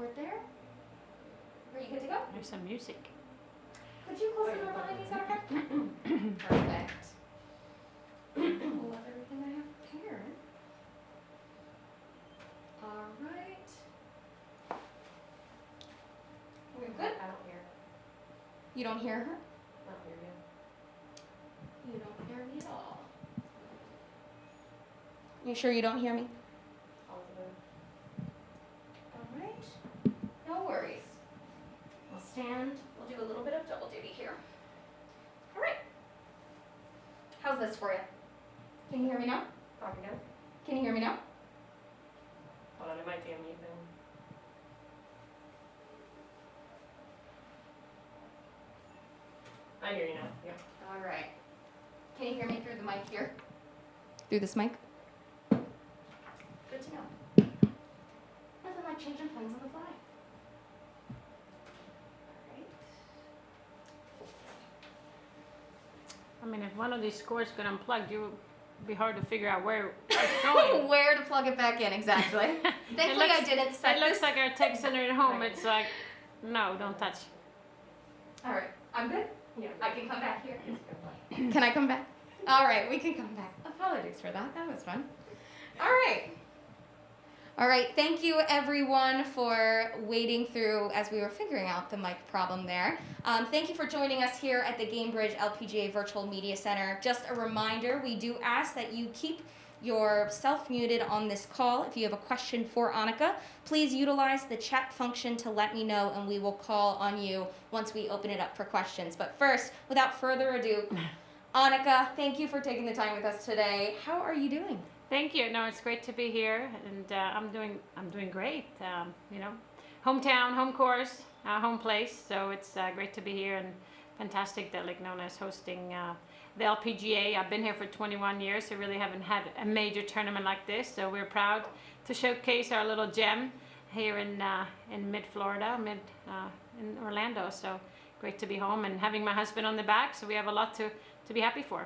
court there. Are you good to go? There's some music. Could you close the door behind me, is that okay? Perfect. Love everything I have prepared. All right. We're good? I don't hear. You don't hear her? I don't hear you. You don't hear me at all. You sure you don't hear me? All right. No worries. We'll stand. We'll do a little bit of double duty here. All right. How's this for you? Can you hear me now? Talking now? Can you hear me now? Hold on, it might be a mute thing. I hear you now. Yeah. All right. Can you hear me through the mic here? Through this mic? Good to know. Nothing like changing plans on the fly. All right. I mean, if one of these cords got unplugged, it would be hard to figure out where it's going. Where to plug it back in, exactly. Thankfully, I didn't set It looks this. like our tech center at home. It's like, no, don't touch. All right, I'm good. Yeah. I can come back here. Can I come back? All right, we can come back. Apologies for that. That was fun. All right. All right, thank you everyone for wading through as we were figuring out the mic problem there. Thank you for joining us here at the Gainbridge LPGA Virtual Media Center. Just a reminder, we do ask that you keep yourself muted on this call. If you have a question for Annika, please utilize the chat function to let me know, and we will call on you once we open it up for questions. But first, without further ado, Annika, thank you for taking the time with us today. How are you doing? Thank you. No, it's great to be here, and I'm doing great. You know, hometown, home course, home place. So it's great to be here, and fantastic that Lake Nona is hosting the LPGA. I've been here for 21 years, so really haven't had a major tournament like this. So we're proud to showcase our little gem here in mid-Florida, in Orlando. So great to be home and having my husband on the back. So we have a lot to be happy for.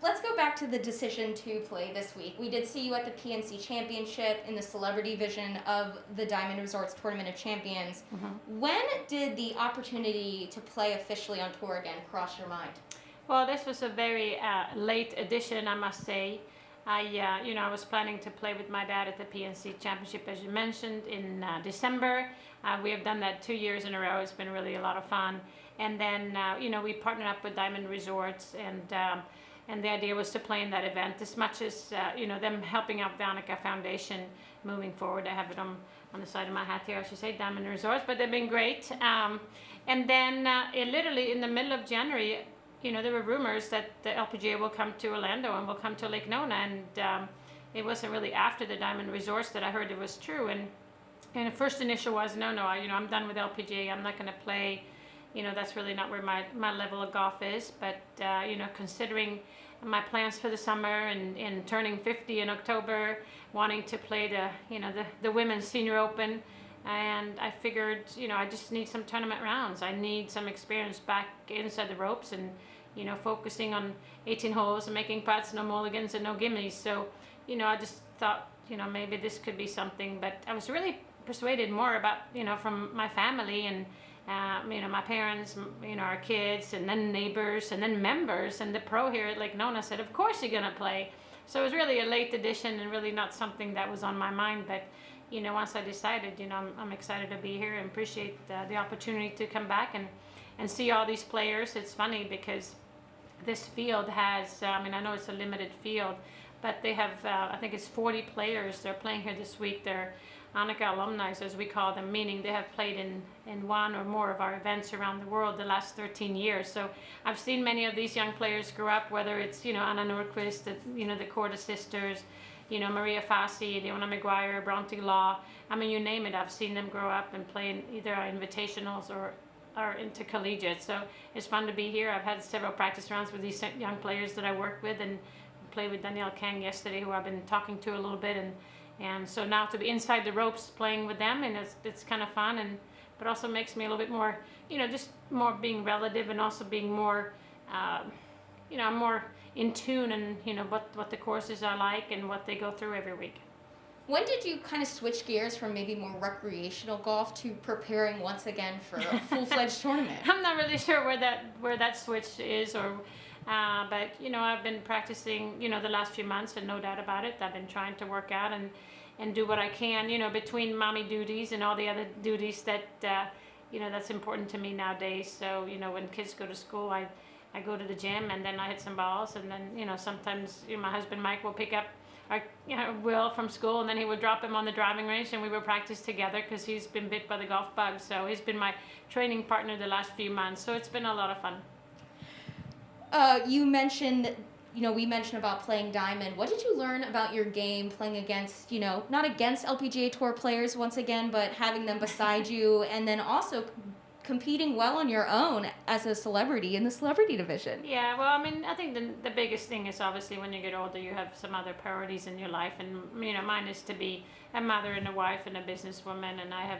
Let's go back to the decision to play this week. We did see you at the PNC Championship in the celebrity division of the Diamond Resorts Tournament of Champions. Mm-hmm. When did the opportunity to play officially on tour again cross your mind? Well, this was a very late addition, I must say. I was planning to play with my dad at the PNC Championship, as you mentioned, in December. We have done that 2 years in a row. It's been really a lot of fun. And then, we partnered up with Diamond Resorts, and the idea was to play in that event as much as, them helping out the Annika Foundation moving forward. I have it on the side of my hat here, I should say, Diamond Resorts, but they've been great. And then literally in the middle of January, there were rumors that the LPGA will come to Orlando and will come to Lake Nona, and it wasn't really after the Diamond Resorts that I heard it was true. And the first initial was, no, I'm done with LPGA, I'm not going to play. That's really not where my level of golf is. But, considering my plans for the summer and turning 50 in October, wanting to play the Women's Senior Open, and I figured, I just need some tournament rounds. I need some experience back inside the ropes and, focusing on 18 holes and making putts, no mulligans and no gimmies. So, I just thought, maybe this could be something. But I was really persuaded more about, from my family and, my parents, our kids, and then neighbors, and then members, and the pro here at Lake Nona said, of course you're going to play. So it was really a late addition and really not something that was on my mind. But, once I decided, I'm excited to be here and appreciate the opportunity to come back and see all these players. It's funny because this field has, I know it's a limited field, but they have, I think it's 40 players. They're playing here this week. They're Annika alumni, as we call them, meaning they have played in one or more of our events around the world the last 13 years. So I've seen many of these young players grow up, whether it's, Anna Nordqvist, the Korda sisters, Maria Fassi, Leona McGuire, Bronte Law. You name it, I've seen them grow up and play in either our invitationals or intercollegiate. So it's fun to be here. I've had several practice rounds with these young players that I work with, and played with Danielle Kang yesterday, who I've been talking to a little bit, and so now to be inside the ropes playing with them, and it's kind of fun, but also makes me a little bit more, just more being relative, and also being more, I'm more in tune, and what the courses are like and what they go through every week. When did you kind of switch gears from maybe more recreational golf to preparing once again for a full-fledged tournament? I'm not really sure where that switch is, or but I've been practicing the last few months, and no doubt about it, I've been trying to work out and do what I can between mommy duties and all the other duties that that's important to me nowadays. So when kids go to school, I go to the gym, and then I hit some balls, and then sometimes my husband Mike will pick up Will from school, and then he would drop him on the driving range, and we would practice together because he's been bit by the golf bug. So he's been my training partner the last few months. So it's been a lot of fun. You mentioned, we mentioned about playing diamond. What did you learn about your game playing against, not against LPGA Tour players once again, but having them beside you, and then also competing well on your own as a celebrity in the celebrity division? Yeah, well, I think the biggest thing is obviously when you get older, you have some other priorities in your life, and mine is to be a mother and a wife and a businesswoman, and I have,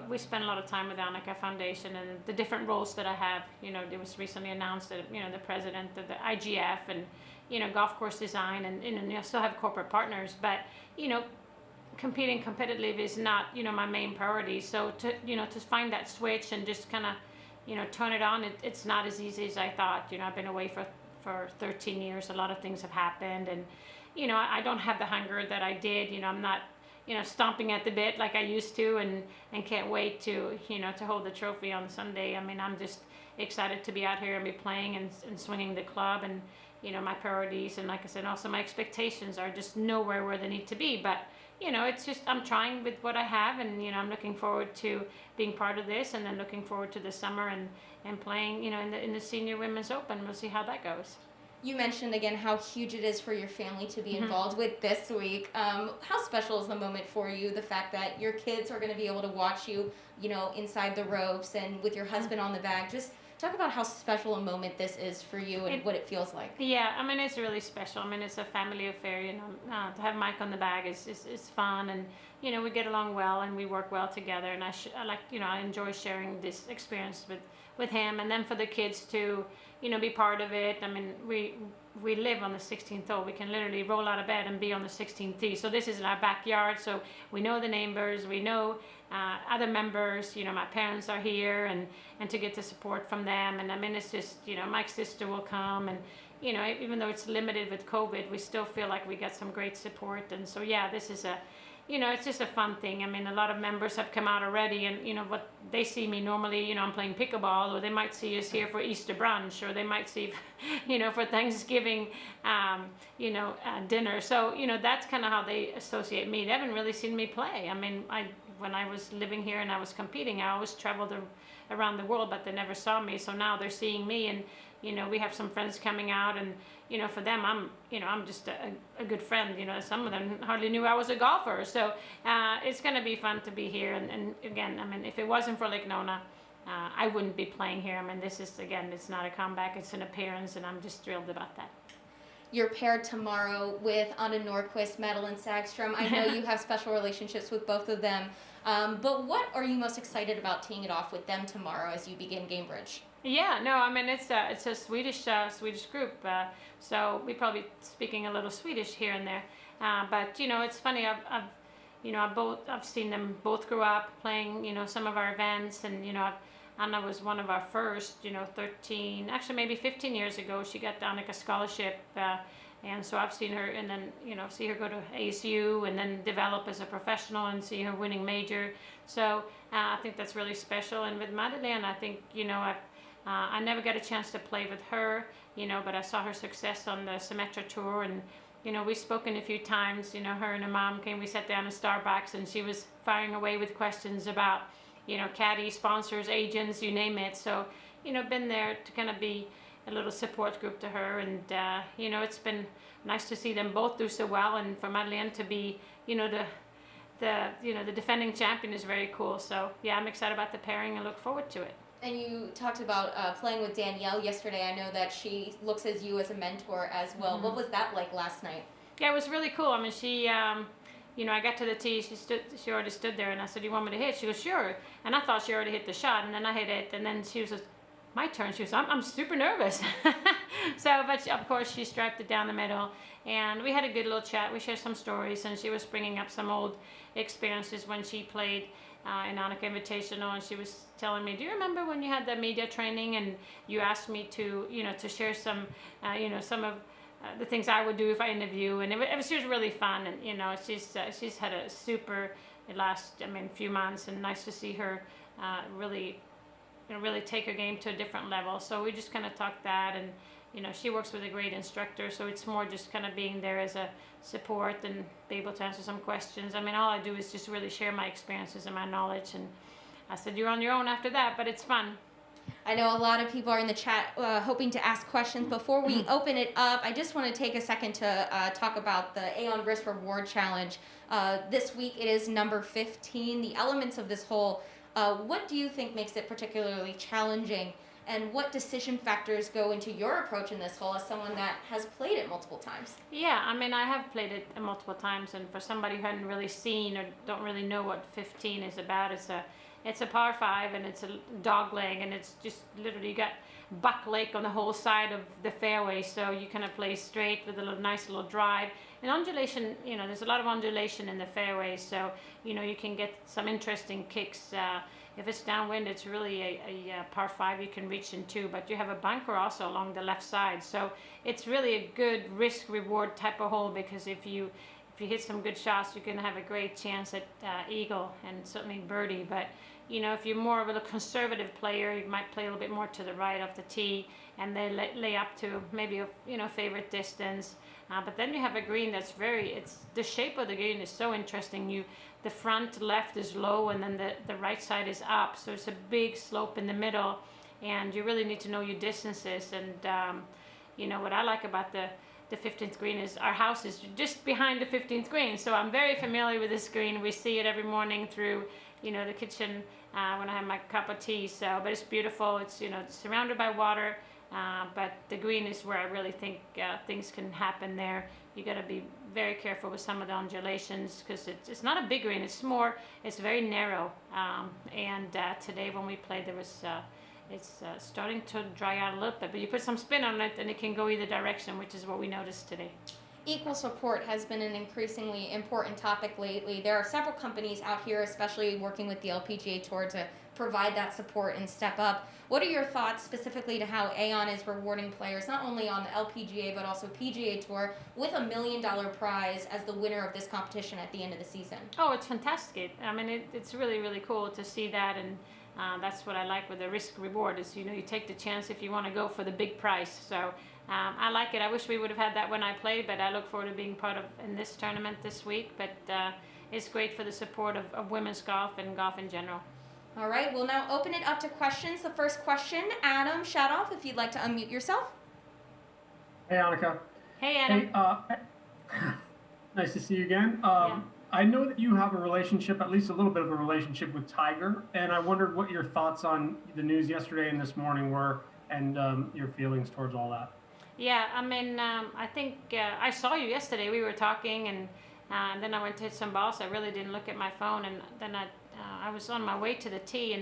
we spend a lot of time with the Annika Foundation and the different roles that I have. It was recently announced that the president of the IGF and golf course design, and I still have corporate partners, but competing competitively is not my main priority. So to find that switch and just kind of turn it on, it's not as easy as I thought. I've been away for 13 years. A lot of things have happened, and I don't have the hunger that I did. I'm not stomping at the bit like I used to, and can't wait to to hold the trophy on Sunday. I'm just excited to be out here and be playing and swinging the club, and my priorities, and like I said, also my expectations are just nowhere where they need to be. But it's just I'm trying with what I have, and I'm looking forward to being part of this, and then looking forward to the summer and playing in the Senior Women's Open. We'll see how that goes. You mentioned again how huge it is for your family to be involved with this week. How special is the moment for you? The fact that your kids are going to be able to watch you, inside the ropes, and with your husband on the bag. Just talk about how special a moment this is for you and what it feels like. Yeah, it's really special. It's a family affair. To have Mike on the bag is fun, and we get along well and we work well together. And I enjoy sharing this experience with him, and then for the kids to be part of it. We live on the 16th hole. We can literally roll out of bed and be on the 16th tee. So this is in our backyard. So we know the neighbors, we know other members. My parents are here, and to get the support from them. And it's just Mike's sister will come, and even though it's limited with COVID, we still feel like we get some great support. And so this is it's just a fun thing. A lot of members have come out already, and what they see me normally, I'm playing pickleball, or they might see us here for Easter brunch, or they might see, for Thanksgiving, dinner. So, that's kind of how they associate me. They haven't really seen me play. When I was living here and I was competing, I always traveled around the world, but they never saw me. So now they're seeing me, and we have some friends coming out, and for them I'm just a good friend. Some of them hardly knew I was a golfer. So it's going to be fun to be here, and again, if it wasn't for Lake Nona, I wouldn't be playing here. This is, again, it's not a comeback, it's an appearance, and I'm just thrilled about that. You're paired tomorrow with Anna Nordquist, Madeline Sagstrom. I know you have special relationships with both of them, but what are you most excited about teeing it off with them tomorrow as you begin Gainbridge? Yeah, no, it's a Swedish group, so we probably speaking a little Swedish here and there, but it's funny. I've seen them both grow up playing some of our events, and Anna was one of our first 13, actually maybe 15 years ago. She got the Annika scholarship, and so I've seen her, and then see her go to ASU and then develop as a professional, and see her winning major. So I think that's really special. And with Madeline, I think I never got a chance to play with her, but I saw her success on the Symetra Tour, and we've spoken a few times. Her and her mom came, we sat down in Starbucks, and she was firing away with questions about caddy, sponsors, agents, you name it. So been there to kind of be a little support group to her, and it's been nice to see them both do so well, and for Madeline to be the defending champion is very cool. So yeah, I'm excited about the pairing and look forward to it. And you talked about playing with Danielle yesterday. I know that she looks at you as a mentor as well. Mm-hmm. What was that like last night? Yeah, it was really cool. She, I got to the tee. She already stood there, and I said, "Do you want me to hit?" She goes, "Sure." And I thought she already hit the shot, and then I hit it, and then she was, "My turn." She was, "I'm super nervous." So, but of course, she striped it down the middle, and we had a good little chat. We shared some stories, and she was bringing up some old experiences when she played in Annika Invitational, and she was telling me, "Do you remember when you had the media training and you asked me to, to share some, some of the things I would do if I interview?" And it was just really fun, and she's had a super last few months, and nice to see her really take her game to a different level. So we just kind of talked that, and she works with a great instructor, so it's more just kind of being there as a support and be able to answer some questions. All I do is just really share my experiences and my knowledge, and I said you're on your own after that, but it's fun. I know a lot of people are in the chat hoping to ask questions. Before we open it up, I just want to take a second to talk about the Aon Risk Reward Challenge. This week it is number 15. The elements of this hole, what do you think makes it particularly challenging, and what decision factors go into your approach in this hole as someone that has played it multiple times? Yeah, I have played it multiple times, and for somebody who hadn't really seen or don't really know what 15 is about, it's a par 5, and it's a dog leg, and it's just literally, you got Buck Lake on the whole side of the fairway, so you kind of play straight with a nice little drive. And undulation, there's a lot of undulation in the fairway, so you can get some interesting kicks. If it's downwind, it's really a par 5 you can reach into, but you have a bunker also along the left side, so it's really a good risk-reward type of hole, because if you hit some good shots, you're going to have a great chance at eagle and certainly birdie. But if you're more of a conservative player, you might play a little bit more to the right of the tee, and then lay up to maybe a favorite distance. But then you have a green that's the shape of the green is so interesting. The front left is low, and then the right side is up, so it's a big slope in the middle, and you really need to know your distances. And what I like about the 15th green is our house is just behind the 15th green, so I'm very familiar with this green. We see it every morning through the kitchen when I have my cup of tea. So, but it's beautiful. It's it's surrounded by water, but the green is where I really think things can happen there. You got to be very careful with some of the undulations, because it's not a big green. It's very narrow. And today when we played, it's starting to dry out a little bit, but you put some spin on it and it can go either direction, which is what we noticed today. Equal support has been an increasingly important topic lately. There are several companies out here, especially working with the LPGA Tour, to provide that support and step up. What are your thoughts specifically to how Aon is rewarding players, not only on the LPGA, but also PGA Tour, with $1 million prize as the winner of this competition at the end of the season? Oh, it's fantastic. It's really, really cool to see that, and that's what I like with the risk reward is, you take the chance if you want to go for the big prize. So I like it. I wish we would have had that when I played, but I look forward to being part of in this tournament this week. But it's great for the support of women's golf and golf in general. All right, we'll now open it up to questions. The first question, Adam Shadoff, if you'd like to unmute yourself. Hey, Annika. Hey, Adam. Hey, nice to see you again. Yeah. I know that you have a relationship, at least a little bit of a relationship with Tiger, and I wondered what your thoughts on the news yesterday and this morning were, and your feelings towards all that. Yeah, I think I saw you yesterday. We were talking, and then I went to hit some balls. I really didn't look at my phone, and then I was on my way to the tee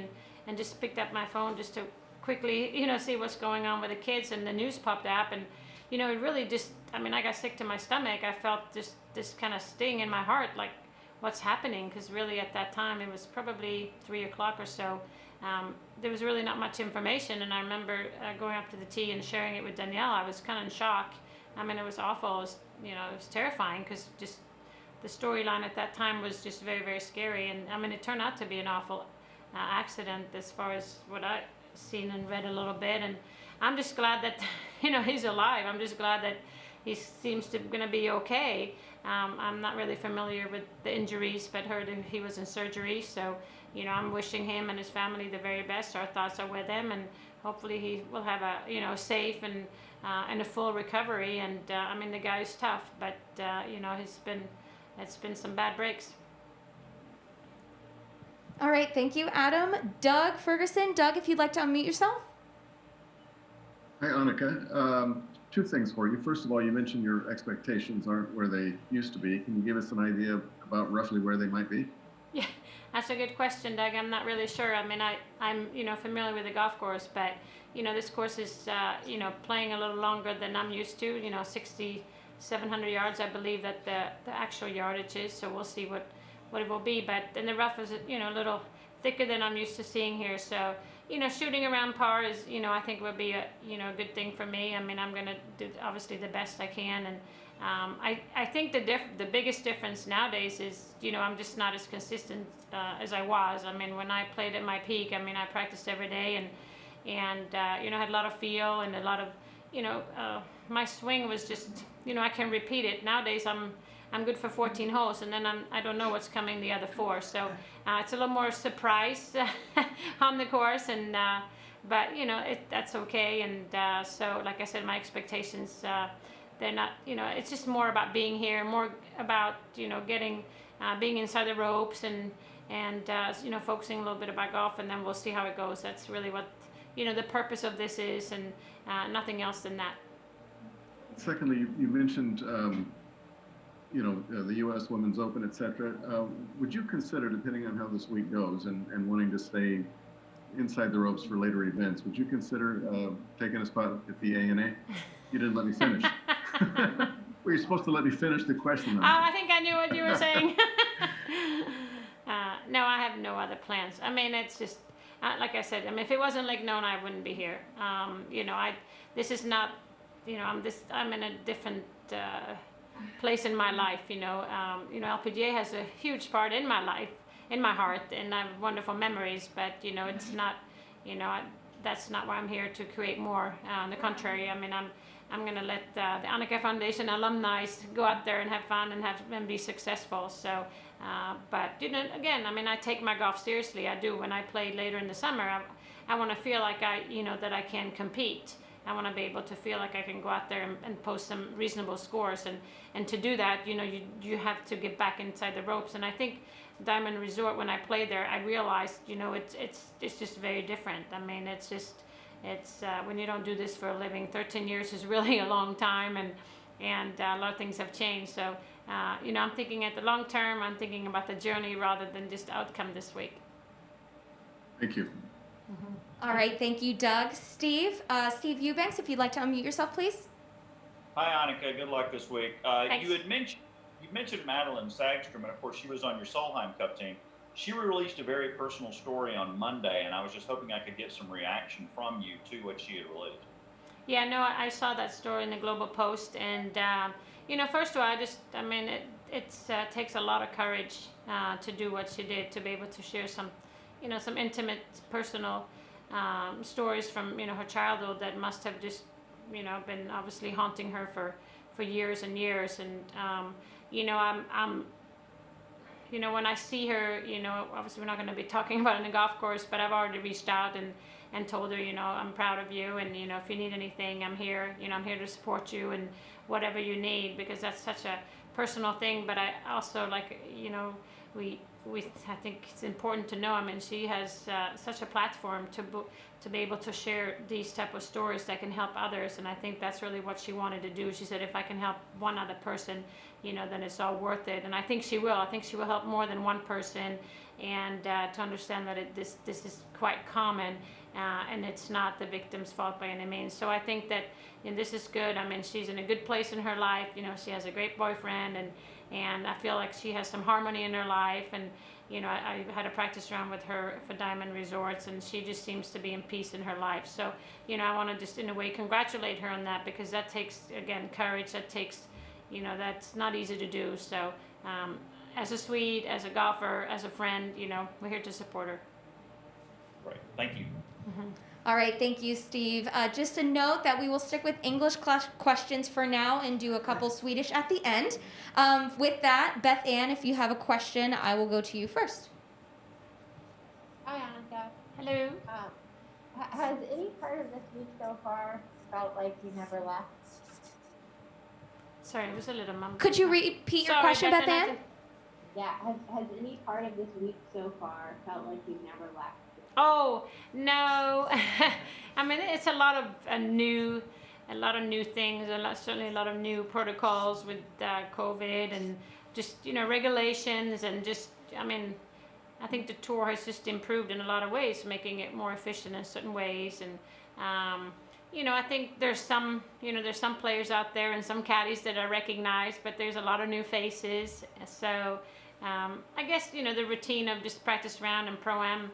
and just picked up my phone just to quickly, see what's going on with the kids, and the news popped up, and it really just, I got sick to my stomach. I felt this kind of sting in my heart, like what's happening, because really at that time, it was probably 3 o'clock or so. There was really not much information, and I remember going up to the tee and sharing it with Danielle. I was kind of in shock. It was awful. It was terrifying, because just the storyline at that time was just very, very scary. And it turned out to be an awful accident as far as what I've seen and read a little bit. And I'm just glad that he's alive. I'm just glad that he seems to gonna be okay. I'm not really familiar with the injuries, but heard he was in surgery. So I'm wishing him and his family the very best. Our thoughts are with him, and hopefully he will have a safe and a full recovery. And the guy's tough, but it's been some bad breaks. All right, thank you, Adam. Doug Ferguson. Doug, if you'd like to unmute yourself. Hi, Annika. Two things for you. First of all, you mentioned your expectations aren't where they used to be. Can you give us an idea about roughly where they might be? Yeah, That's a good question, Doug. I'm not really sure. I mean, I'm familiar with the golf course, but this course is playing a little longer than I'm used to. 6,700 yards, I believe that the actual yardage is. So we'll see what it will be. But then the rough is a little thicker than I'm used to seeing here. So shooting around par is I think would be a good thing for me. I mean, I'm gonna do obviously the best I can, and I think the biggest difference nowadays is I'm just not as consistent as I was. I mean, when I played at my peak, I mean, I practiced every day and had a lot of feel and a lot of my swing was just I can repeat it. Nowadays I'm good for 14 holes, and then I don't know what's coming the other 4. So it's a little more surprise on the course, and but that's okay. And so like I said, my expectations they're not it's just more about being here, more about getting being inside the ropes and focusing a little bit about golf, and then we'll see how it goes. That's really what the purpose of this is, and nothing else than that. Secondly, you mentioned the U.S. Women's Open, etc. Would you consider, depending on how this week goes, and wanting to stay inside the ropes for later events, would you consider taking a spot at the A&A? You didn't let me finish. Well, you're supposed to let me finish the question. Oh, I think I knew what you were saying. No, I have no other plans. I mean, it's just like I said. I mean, if it wasn't Lake Nona, I wouldn't be here. This is not. I'm in a different place in my life. LPGA has a huge part in my life, in my heart, and I have wonderful memories. But it's not. That's not why I'm here to create more. On the contrary, I mean, I'm going to let the Annika Foundation alumni go out there and have fun and be successful. So, but again, I mean, I take my golf seriously. I do. When I play later in the summer, I want to feel like that I can compete. I want to be able to feel like I can go out there and post some reasonable scores, and to do that, you have to get back inside the ropes. And I think Diamond Resort, when I played there, I realized it's just very different. I mean, it's when you don't do this for a living, 13 years is really a long time, and a lot of things have changed. So I'm thinking at the long term. I'm thinking about the journey rather than just outcome this week. Thank you. Mm-hmm. All right, thank you, Doug. Steve Eubanks, if you'd like to unmute yourself, please. Hi, Annika. Good luck this week. Thanks. You mentioned Madeline Sagstrom, and of course she was on your Solheim Cup team. She released a very personal story on Monday, and I was just hoping I could get some reaction from you to what she had released. Yeah, no, I saw that story in the Global Post, and first of all, it takes a lot of courage to do what she did, to be able to share some intimate, personal stories from her childhood that must have just been obviously haunting her for years and years. And I'm when I see her, obviously we're not going to be talking about it in the golf course, but I've already reached out and told her, I'm proud of you, and if you need anything, I'm here. I'm here to support you and whatever you need, because that's such a personal thing. But I also I think it's important to know. I mean, she has such a platform to be able to share these type of stories that can help others, and I think that's really what she wanted to do. She said, if I can help one other person, then it's all worth it. And I think she will. I think she will help more than one person, and to understand that this is quite common, and it's not the victim's fault by any means. So I think that this is good. I mean, she's in a good place in her life. She has a great boyfriend, and I feel like she has some harmony in her life. And I had a practice round with her for Diamond Resorts, and she just seems to be in peace in her life. So I want to just in a way congratulate her on that, because that takes, again, courage. That takes that's not easy to do. So as a Swede, as a golfer, as a friend, we're here to support her. Right. Thank you. Mm-hmm. All right, thank you, Steve. Just a note that we will stick with English questions for now and do a couple Swedish at the end. With that, Beth Ann, if you have a question, I will go to you first. Hi, Annika. Hello. Has any part of this week so far felt like you never left? Sorry, it was a little mumble. Could you repeat your question, Beth Ann? Yeah, has any part of this week so far felt like you've never left? Oh, no. I mean, it's a lot of new things, certainly a lot of new protocols with COVID, and just, regulations, and just, I think the tour has just improved in a lot of ways, making it more efficient in certain ways. And I think there's some players out there and some caddies that I recognize, but there's a lot of new faces. So I guess the routine of just practice round and pro-am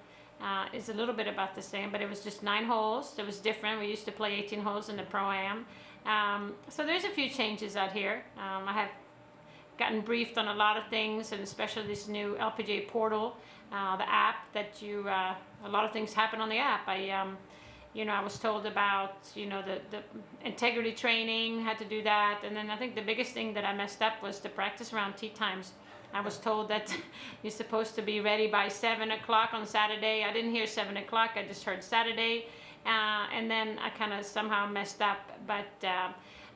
is a little bit about the same, but it was just 9 holes. It was different. We used to play 18 holes in the pro-am. So there's a few changes out here. I have gotten briefed on a lot of things, and especially this new LPGA portal, the app that a lot of things happen on the app. I was told about, the integrity training, had to do that. And then I think the biggest thing that I messed up was the practice round tee times. I was told that you're supposed to be ready by 7 o'clock on Saturday. I didn't hear 7 o'clock, I just heard Saturday. And then I kind of somehow messed up, but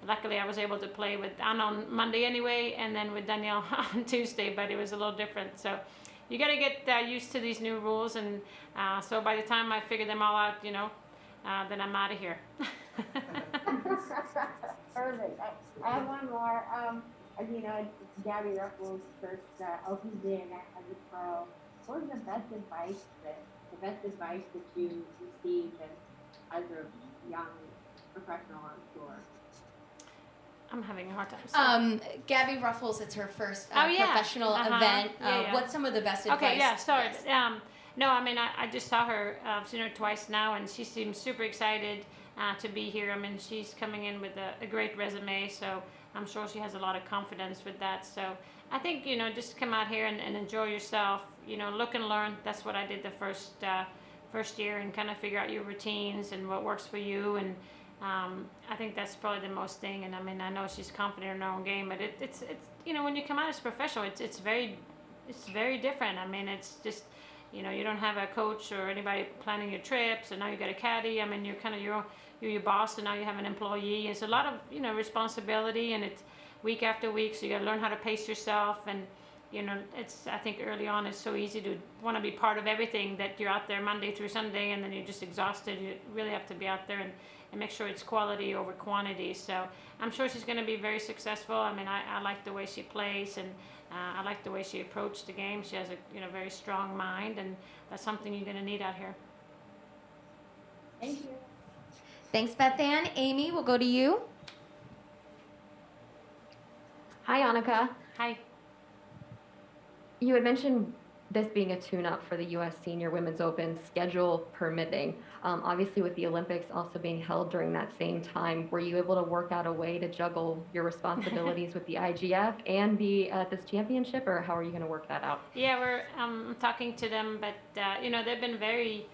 luckily I was able to play with Anna on Monday anyway, and then with Danielle on Tuesday, but it was a little different. So you got to get used to these new rules, and so by the time I figure them all out, then I'm out of here. Perfect. I have one more. As you know, it's Gabby Ruffles' first LPGA as a pro. What was the best advice that you received as a young professional on tour? I'm having a hard time. Gabby Ruffles, it's her first yeah. professional Uh-huh. event. Yeah. What's some of the best advice? Okay, yeah, sorry. Yes. No, I mean, I just saw her, I've seen her twice now, and she seems super excited to be here. I mean, she's coming in with a great resume, so I'm sure she has a lot of confidence with that. So I think, just come out here and enjoy yourself, look and learn. That's what I did the first year, and kind of figure out your routines and what works for you. And I think that's probably the most thing. And I mean, I know she's confident in her own game, but it's when you come out as a professional, it's very different. I mean, it's just, you don't have a coach or anybody planning your trips, and now you got a caddy. I mean, you're kind of you're your boss, and now you have an employee. It's a lot of responsibility, and it's week after week. So you got to learn how to pace yourself, and I think early on it's so easy to want to be part of everything, that you're out there Monday through Sunday, and then you're just exhausted. You really have to be out there and make sure it's quality over quantity. So I'm sure she's going to be very successful. I mean, I like the way she plays, and I like the way she approached the game. She has a very strong mind, and that's something you're going to need out here. Thank you. Thanks, Beth Ann. Amy, we'll go to you. Hi, Annika. Hi. You had mentioned this being a tune-up for the U.S. Senior Women's Open, schedule permitting. Obviously, with the Olympics also being held during that same time, were you able to work out a way to juggle your responsibilities with the IGF and be at this championship, or how are you going to work that out? Yeah, we're talking to them, but they've been very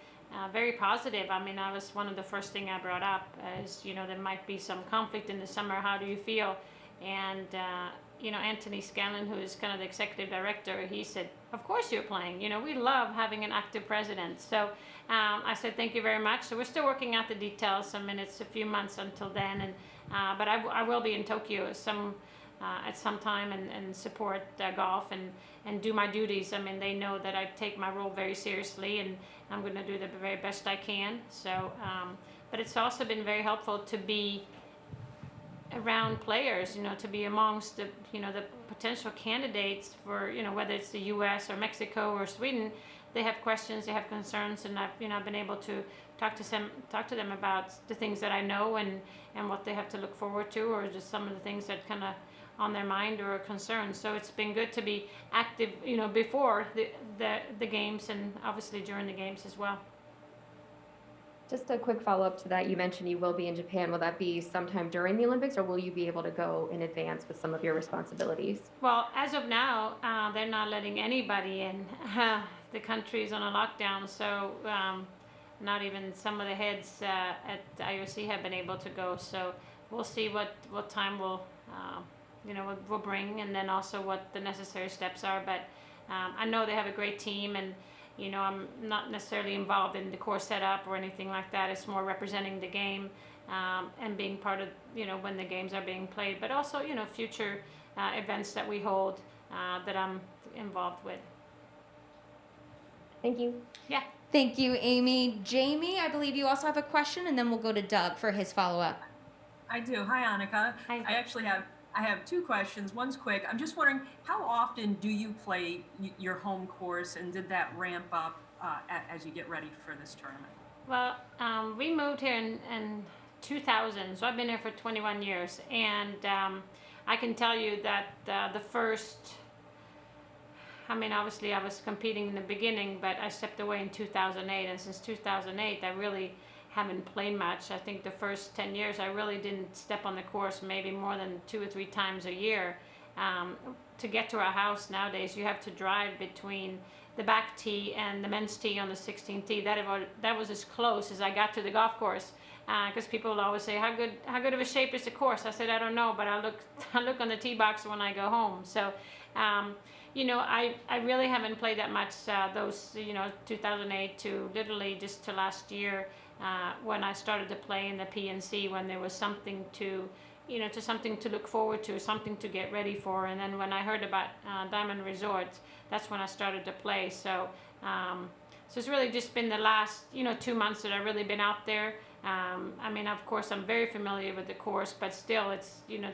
positive. I mean, I was one of the first thing I brought up is there might be some conflict in the summer. How do you feel? And Anthony Scanlon, who is kind of the executive director, he said, of course you're playing. We love having an active president. So I said, thank you very much. So we're still working out the details. I mean, it's a few months until then. And but I will be in Tokyo at some time and support golf and do my duties. I mean, they know that I take my role very seriously, and I'm going to do the very best I can. So, but it's also been very helpful to be around players, to be amongst the potential candidates for, whether it's the U.S. or Mexico or Sweden. They have questions, they have concerns, and I've been able to talk to them about the things that I know and what they have to look forward to, or just some of the things that kind of on their mind or concerns. So it's been good to be active, before the games, and obviously during the games as well. Just a quick follow-up to that. You mentioned you will be in Japan. Will that be sometime during the Olympics, or will you be able to go in advance with some of your responsibilities? Well, as of now, they're not letting anybody in. The country is on a lockdown, so not even some of the heads at IOC have been able to go. So we'll see what time will bring, and then also what the necessary steps are. But I know they have a great team, and I'm not necessarily involved in the course setup or anything like that. It's more representing the game and being part of, when the games are being played, but also, future events that we hold that I'm involved with. Thank you. Yeah. Thank you, Amy. Jamie, I believe you also have a question, and then we'll go to Doug for his follow-up. I do. Hi, Annika. Hi. I actually have I have two questions. One's quick. I'm just wondering, how often do you play your home course, and did that ramp up as you get ready for this tournament? Well, we moved here in 2000, so I've been here for 21 years, and I can tell you that the first, I mean, obviously I was competing in the beginning, but I stepped away in 2008, and since 2008 I really haven't played much. I think the first 10 years I really didn't step on the course maybe more than 2 or 3 times a year. To get to our house nowadays, you have to drive between the back tee and the men's tee on the 16th tee. That was as close as I got to the golf course, because people will always say, how good of a shape is the course? I said, I don't know, but I look on the tee box when I go home. So you know, I really haven't played that much those, you know, 2008 to literally just to last year, when I started to play in the PNC, when there was something to, you know, to something to look forward to, something to get ready for. And then when I heard about Diamond Resorts, that's when I started to play. So so it's really just been the last, you know, 2 months that I've really been out there. I mean, of course, I'm very familiar with the course, but still, it's, you know,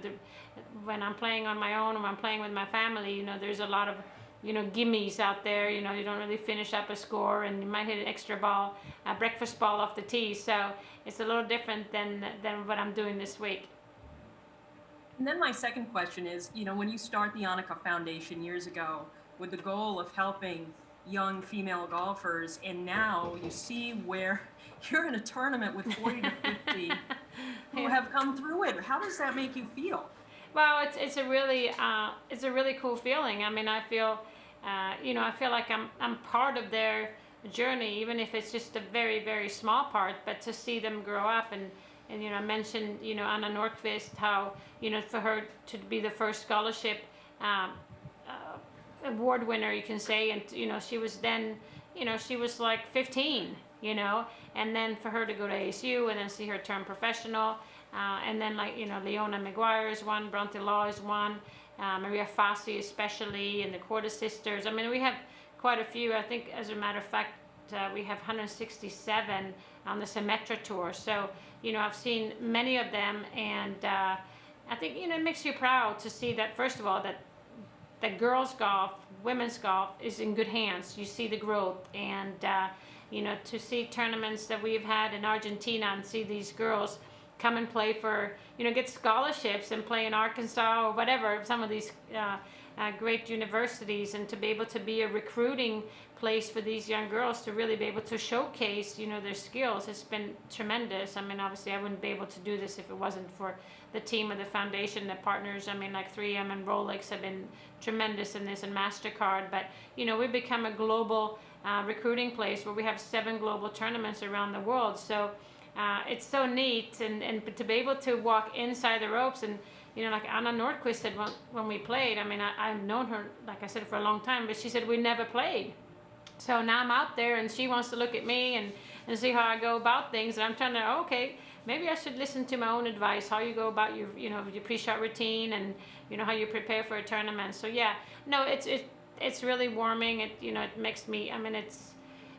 when I'm playing on my own, or when I'm playing with my family, you know, there's a lot of, you know, gimmies out there. You know, you don't really finish up a score, and you might hit an extra ball, a breakfast ball off the tee. So it's a little different than what I'm doing this week. And then my second question is, you know, when you start the Annika Foundation years ago with the goal of helping young female golfers, and now you see where you're in a tournament with 40 to 50 who have come through it. How does that make you feel? Well, it's a really cool feeling. I mean, I feel, you know, I feel like I'm part of their journey, even if it's just a very, very small part. But to see them grow up, and you know, I mentioned, you know, Anna Nordqvist, how, you know, for her to be the first scholarship award winner, you can say, and you know, she was then, you know, she was like 15, you know, and then for her to go to ASU and then see her turn professional, and then, like, you know, Leona McGuire is one, Bronte Law is one, Maria Fassi especially, and the Quarter Sisters. I mean, we have quite a few. I think, as a matter of fact, we have 167 on the Symetra Tour. So, you know, I've seen many of them, and I think, you know, it makes you proud to see that, first of all, that girls golf, women's golf is in good hands. You see the growth, and you know, to see tournaments that we've had in Argentina, and see these girls come and play for, you know, get scholarships and play in Arkansas or whatever, some of these great universities, and to be able to be a recruiting place for these young girls to really be able to showcase, you know, their skills. It's been tremendous. I mean, obviously I wouldn't be able to do this if it wasn't for the team of the foundation, the partners. I mean, like 3M and Rolex have been tremendous in this, and MasterCard. But, you know, we've become a global recruiting place where we have 7 global tournaments around the world. So it's so neat, and to be able to walk inside the ropes, and, you know, like Anna Nordqvist said when we played, I mean, I've known her, like I said, for a long time, but she said we never played. So now I'm out there, and she wants to look at me and see how I go about things, and I'm trying to, okay, maybe I should listen to my own advice, how you go about your, you know, your pre-shot routine, and, you know, how you prepare for a tournament. So yeah, no, it's really warming. It, you know, it makes me, I mean, it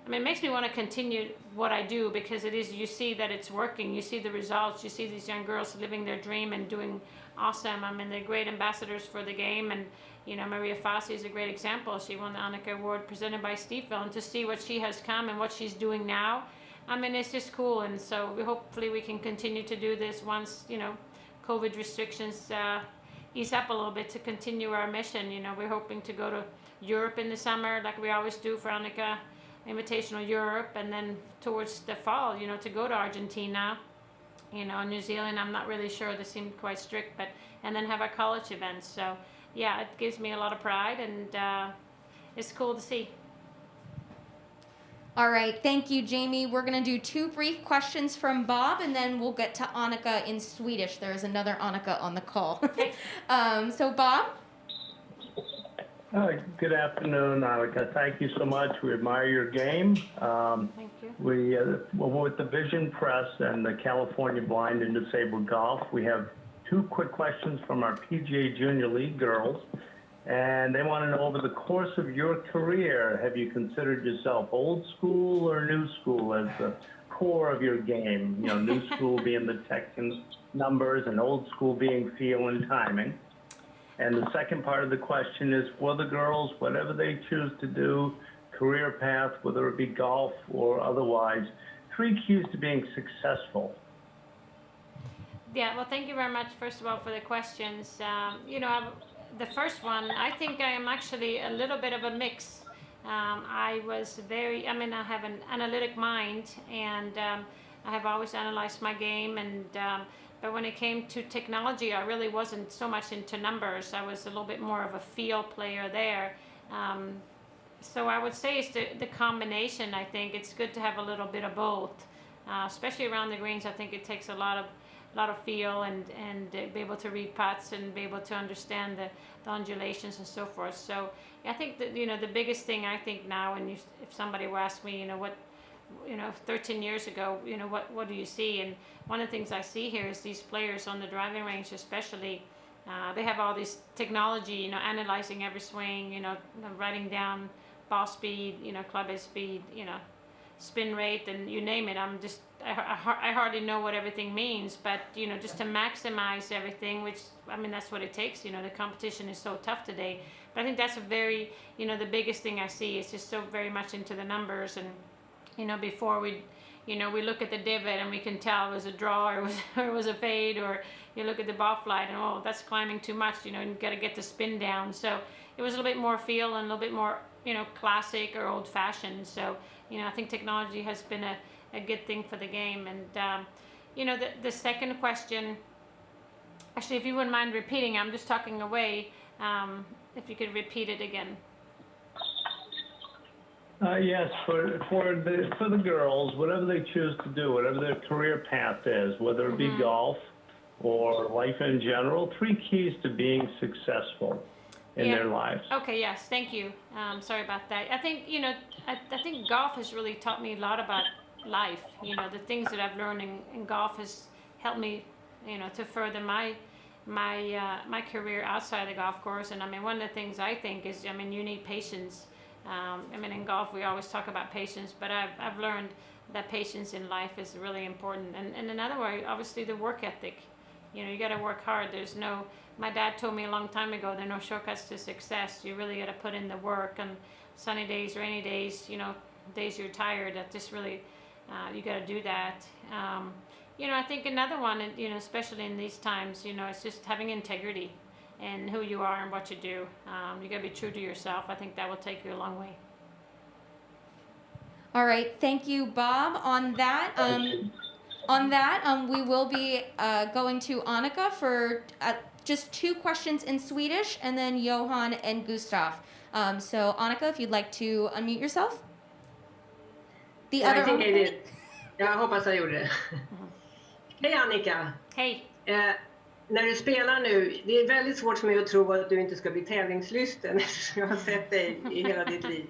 makes me want to continue what I do, because it is, you see that it's working, you see the results, you see these young girls living their dream and doing awesome. I mean, they're great ambassadors for the game, and, you know, Maria Fassi is a great example. She won the Annika Award presented by Stifel, and to see what she has come and what she's doing now, I mean, it's just cool. And so hopefully we can continue to do this once, you know, COVID restrictions ease up a little bit, to continue our mission. You know, we're hoping to go to Europe in the summer, like we always do for Annika Invitational Europe, and then towards the fall, you know, to go to Argentina, you know, New Zealand. I'm not really sure, they seem quite strict, but, and then have our college events. So yeah, it gives me a lot of pride, and it's cool to see. All right, thank you, Jamie. We're going to do 2 brief questions from Bob, and then we'll get to Annika in Swedish. There is another Annika on the call. So Bob? Good afternoon, Annika. Thank you so much. We admire your game. Thank you. With the Vision Press and the California Blind and Disabled Golf, we have 2 quick questions from our PGA Junior League girls. And they want to know, over the course of your career, have you considered yourself old school or new school as the core of your game? You know, new school being the tech and numbers, and old school being feel and timing. And the second part of the question is for the girls, whatever they choose to do, career path, whether it be golf or otherwise, 3 keys to being successful. Yeah, well, thank you very much, first of all, for the questions. The first one, I think I am actually a little bit of a mix. I have an analytic mind, and I have always analyzed my game, but when it came to technology, I really wasn't so much into numbers. I was a little bit more of a feel player there. So I would say it's the combination. I think it's good to have a little bit of both, especially around the greens. I think it takes a lot of feel and be able to read putts and be able to understand the undulations and so forth. So I think that the biggest thing I think now, and if somebody were asked me, 13 years ago, what do you see? And one of the things I see here is these players on the driving range, especially. They have all this technology, analyzing every swing, writing down ball speed, club head speed, spin rate, and you name it. I hardly know what everything means, but just to maximize everything, which that's what it takes. The competition is so tough today. But I think that's a very, the biggest thing I see is just so very much into the numbers. And before we look at the divot and we can tell it was a draw or it was a fade, or you look at the ball flight and that's climbing too much. You got to get the spin down. So it was a little bit more feel and a little bit more classic or old fashioned. So I think technology has been a good thing for the game. And the second question, actually, if you wouldn't mind repeating, I'm just talking away. If you could repeat it again. Yes, for the girls, whatever they choose to do, whatever their career path is, whether it be golf or life in general, 3 keys to being successful in their lives. Okay, yes, thank you. Sorry about that. I think I think golf has really taught me a lot about life. The things that I've learned in golf has helped me, to further my career outside the golf course. And one of the things I think is, you need patience. In golf we always talk about patience, but I've learned that patience in life is really important. And another way, obviously, the work ethic. You got to work hard. My dad told me a long time ago, there are no shortcuts to success. You really got to put in the work, and sunny days, rainy days, days you're tired, that just really, you got to do that. I think another one, especially in these times, it's just having integrity and who you are and what you do. You got to be true to yourself. I think that will take you a long way. All right, thank you, Bob. On that, we will be going to Annika for just 2 questions in Swedish, and then Johan and Gustav. So Annika, if you'd like to unmute yourself. The other I think I Annika. did. Jag hoppas jag gjorde det. Hej Annika. Hej. När du spelar nu, det är väldigt svårt för mig att tro att du inte ska bli tävlingslysten eftersom jag har sett dig i hela ditt liv.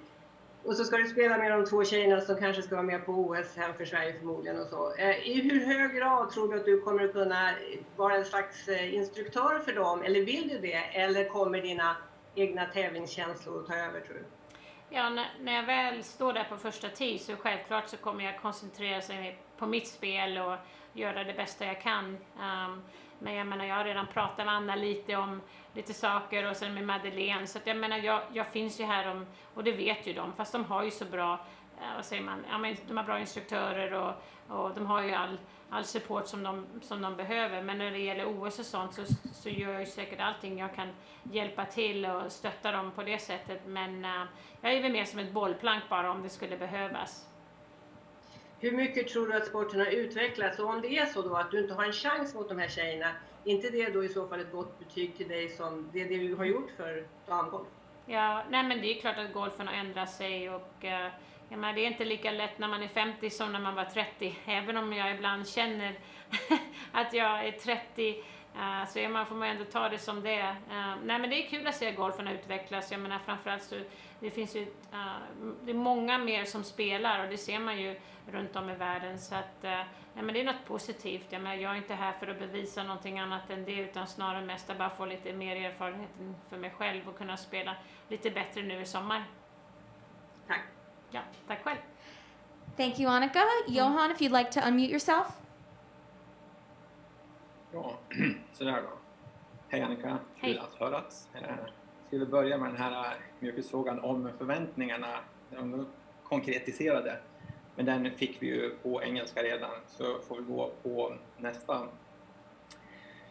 Och så ska du spela med de 2 tjejerna som kanske ska vara med på OS här för Sverige förmodligen och så. I hur hög grad tror du att du kommer att kunna vara en slags instruktör för dem, eller vill du det? Eller kommer dina egna tävlingskänslor att ta över, tror du? Ja, när jag väl står där på första tee så självklart så kommer jag koncentrera sig på mitt spel och göra det bästa jag kan. Men jag har redan pratat med Anna lite om lite saker och sen med Madeline. Så att jag finns ju här och det vet ju de. Fast de har ju så bra, vad säger man, de har bra instruktörer och de har ju all support som de behöver. Men när det gäller OS och sånt så gör jag ju säkert allting jag kan hjälpa till och stötta dem på det sättet. Men jag är väl mer som ett bollplank bara om det skulle behövas. Hur mycket tror du att sporten har utvecklats? Och om det är så då att du inte har en chans mot de här tjejerna, inte det då i så fall ett gott betyg till dig som det du har gjort för damgolf? Ja, nej men det är klart att golfen har ändrat sig och det är inte lika lätt när man är 50 som när man var 30. Även om jag ibland känner att jag är 30 så får man ändå ta det som det är. Nej men det är kul att se golfen utvecklas. Jag menar framförallt så det finns ju det är många mer som spelar och det ser man ju runt om i världen. Så att men det är något positivt. Jag är inte här för att bevisa någonting annat än det utan snarare mest att bara få lite mer erfarenhet för mig själv och kunna spela lite bättre nu i sommar. Tack. Ja, tack själv. Thank you, Annika. Johan, if you'd like to unmute yourself. Ja, sådär då. Hej Annika. Hej. Kul att höras. Skulle börja med den här mjukisfrågan om förväntningarna. De konkretiserade. Men den fick vi ju på engelska redan, så får vi gå på nästa.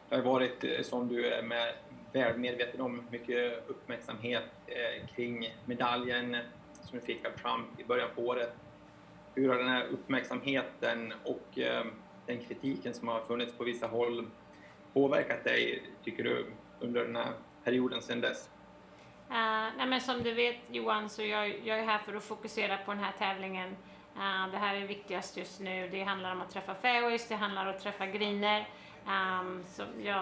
Det har varit, som du är väl medveten om, mycket uppmärksamhet kring medaljen som vi fick av Trump i början på året. Hur har den här uppmärksamheten och den kritiken som har funnits på vissa håll påverkat dig, tycker du, under den här perioden sedan dess? Nej, men som du vet, Johan, så jag är här för att fokusera på den här tävlingen. Det här är viktigast just nu. Det handlar om att träffa fairways, det handlar om att träffa greener.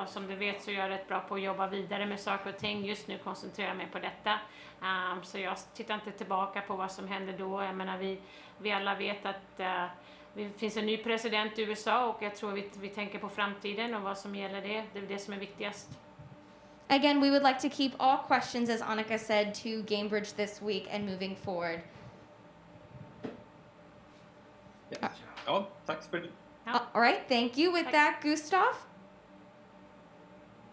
Som du vet så är jag rätt bra på att jobba vidare med saker och ting. Just nu koncentrerar jag mig på detta. Så jag tittar inte tillbaka på vad som händer då. Jag menar, vi alla vet att det finns en ny president i USA, och jag tror vi tänker på framtiden och vad som gäller det. Det är det som är viktigast. Again, we would like to keep all questions, as Annika said, to Gainbridge this week and moving forward. Ja, tack för det. All right, thank you. With that, Gustav?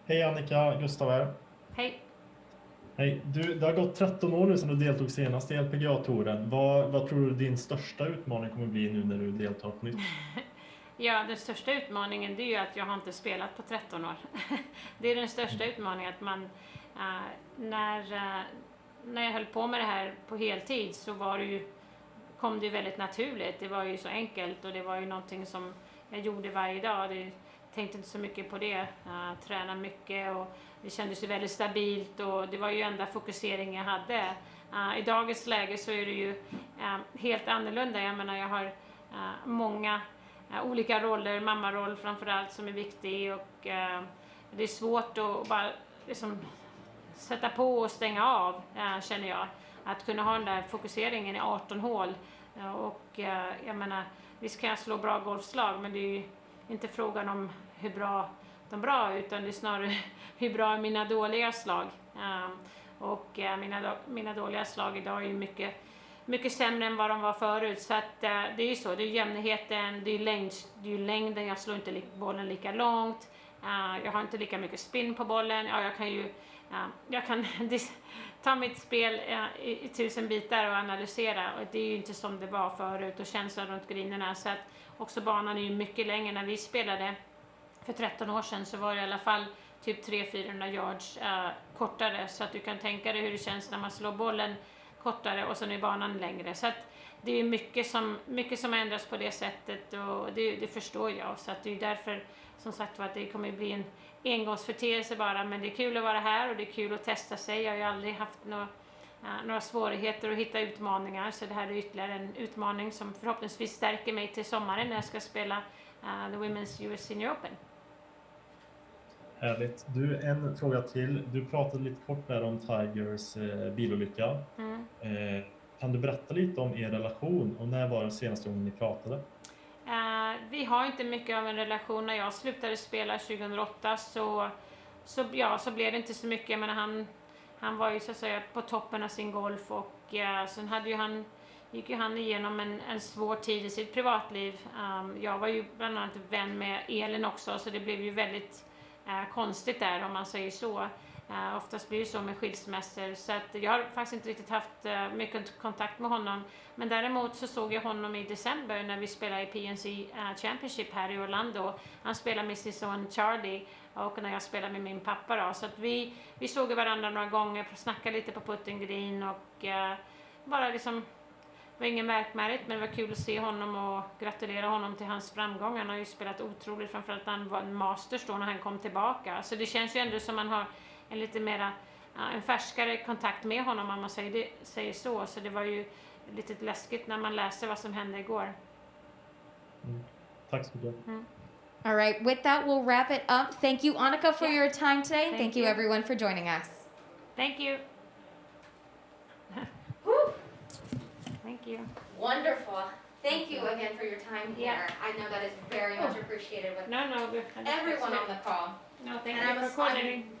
Hej Annika, Gustav här. Hej. Hej. Det har gått 13 år nu sedan du deltog senast i LPGA-touren. Vad tror du din största utmaning kommer bli nu när du deltar på nytt? Ja, den största utmaningen det är ju att jag har inte spelat på 13 år. Det är den största utmaningen, att man när jag höll på med det här på heltid så kom det ju väldigt naturligt. Det var ju så enkelt, och det var ju någonting som jag gjorde varje dag. Jag tänkte inte så mycket på det. Tränade mycket, och det kändes ju väldigt stabilt, och det var ju enda fokusering jag hade. I dagens läge så är det ju helt annorlunda. Jag menar, jag har många olika roller, mammaroll framförallt, som är viktig, och det är svårt att bara liksom sätta på och stänga av, känner jag. Att kunna ha den där fokuseringen i 18 hål, och jag menar, visst kan jag slå bra golfslag, men det är ju inte frågan om hur bra de bra, utan det är snarare hur bra är mina dåliga slag. Och mina dåliga slag idag är ju mycket sämre än vad de var förut, så att det är ju så, det är jämnheten, det är längden, jag slår inte bollen lika långt, jag har inte lika mycket spin på bollen, jag kan ta mitt spel i 1000 bitar och analysera, och det är ju inte som det var förut, och känslan runt greenerna, så att också banan är ju mycket längre. När vi spelade för 13 år sedan så var det i alla fall typ 300-400 yards kortare, så att du kan tänka dig hur det känns när man slår bollen kortare och sen är banan längre. Så att det är mycket som ändras på det sättet, och det förstår jag. Så att det är därför som sagt att det kommer bli en engångsförteelse bara, men det är kul att vara här och det är kul att testa sig. Jag har ju aldrig haft några svårigheter att hitta utmaningar, så det här är ytterligare en utmaning som förhoppningsvis stärker mig till sommaren när jag ska spela the Women's US Senior Open. Härligt. Du, en fråga till. Du pratade lite kort där om Tigers bilolycka. Kan du berätta lite om er relation, och när var det senaste gången ni pratade? Vi har inte mycket av en relation. När jag slutade spela 2008 så blev det inte så mycket. Men han var ju så att säga på toppen av sin golf, och sen gick ju han igenom en svår tid i sitt privatliv. Jag var ju bland annat vän med Elin också, så det blev ju väldigt konstigt där, om man säger så. Oftast blir det så med skilsmässor, så att jag har faktiskt inte riktigt haft mycket kontakt med honom. Men däremot så såg jag honom i december när vi spelade i PNC Championship här i Orlando. Han spelade med sin son Charlie, och när jag spelade med min pappa då. Så att vi såg varandra några gånger, snackade lite på putting green, och bara liksom, det var ingen märkvärdigt, men det var kul att se honom och gratulera honom till hans framgång. Han har ju spelat otroligt, framförallt han var en Masters då när han kom tillbaka. Så det känns ju ändå som man har en lite mera, en färskare kontakt med honom, om man säger så. Så det var ju lite läskigt när man läser vad som hände igår. Tack så mycket. All right, with that, we'll wrap it up. Thank you, Annika, for your time today. And thank you, everyone, for joining us. Thank you. Thank you. Wonderful. Thank you again for your time here. I know that is very much appreciated with everyone on the call. No, thank you for calling.